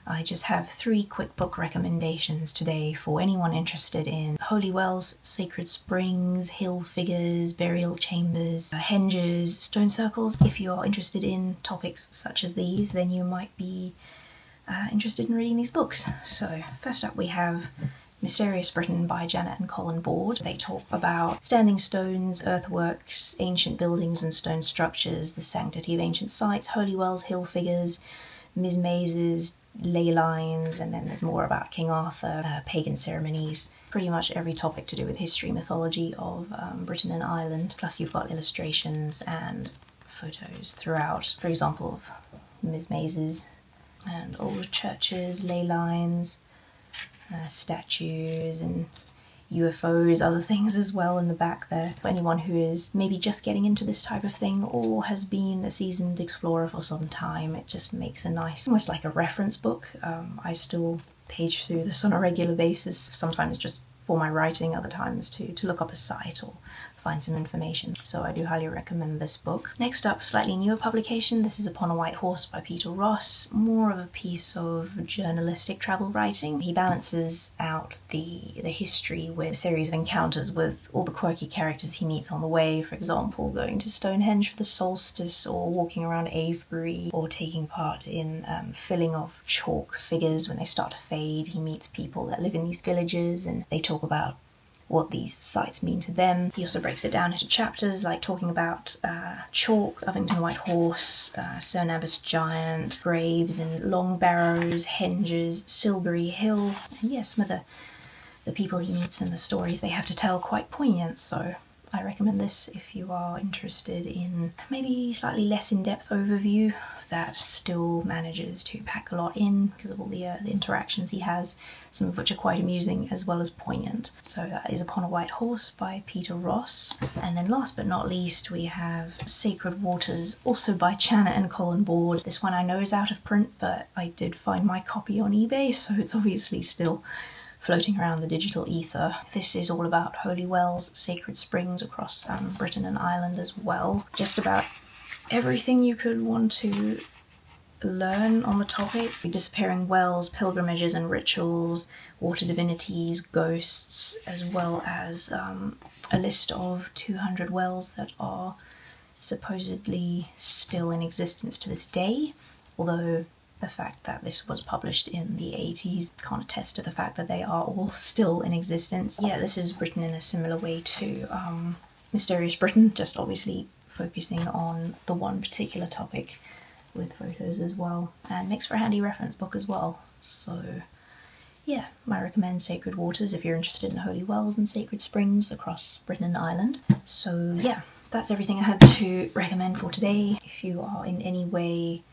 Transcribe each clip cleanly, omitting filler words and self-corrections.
I just have 3 quick book recommendations today for anyone interested in holy wells, sacred springs, hill figures, burial chambers, henges, stone circles. If you're interested in topics such as these, then you might be interested in reading these books. So first up we have Mysterious Britain by Janet and Colin Board. They talk about standing stones, earthworks, ancient buildings and stone structures, the sanctity of ancient sites, holy wells, hill figures, mazes, ley lines, and then there's more about King Arthur, pagan ceremonies, pretty much every topic to do with history, mythology of Britain and Ireland. Plus you've got illustrations and photos throughout, for example, of mazes and old churches, ley lines, statues and UFOs, other things as well in the back there. For anyone who is maybe just getting into this type of thing or has been a seasoned explorer for some time, it just makes a nice, almost like a reference book. I still page through this on a regular basis, sometimes just for my writing, other times to look up a site or find some information. So I do highly recommend this book. Next up, slightly newer publication. This is Upon a White Horse by Peter Ross. More of a piece of journalistic travel writing. He balances out the history with a series of encounters with all the quirky characters he meets on the way. For example, going to Stonehenge for the solstice, or walking around Avebury, or taking part in filling of chalk figures when they start to fade. He meets people that live in these villages and they talk about what these sites mean to them. He also breaks it down into chapters, like talking about chalk, Covington White Horse, Sir Nabis Giant, graves and long barrows, henges, Silbury Hill, and yes, some of the people he meets and the stories they have to tell, quite poignant. So I recommend this if you are interested in maybe slightly less in-depth overview that still manages to pack a lot in because of all the interactions he has, some of which are quite amusing as well as poignant. So that is Upon a White Horse by Peter Ross. And then last but not least we have Sacred Waters, also by Janet and Colin Board. This one I know is out of print, but I did find my copy on eBay, so it's obviously still floating around the digital ether. This is all about holy wells, sacred springs across Britain and Ireland as well. Just about everything you could want to learn on the topic. Disappearing wells, pilgrimages and rituals, water divinities, ghosts, as well as a list of 200 wells that are supposedly still in existence to this day, although the fact that this was published in the 80s can't attest to the fact that they are all still in existence. Yeah, this is written in a similar way to Mysterious Britain, just obviously focusing on the one particular topic with photos as well, and makes for a handy reference book as well. So yeah, I recommend Sacred Waters if you're interested in holy wells and sacred springs across Britain and Ireland. So yeah, that's everything I had to recommend for today. If you are in any way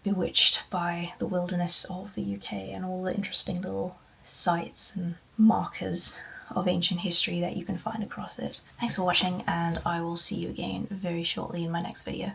bewitched by the wilderness of the UK and all the interesting little sites and markers of ancient history that you can find across it. Thanks for watching, and I will see you again very shortly in my next video.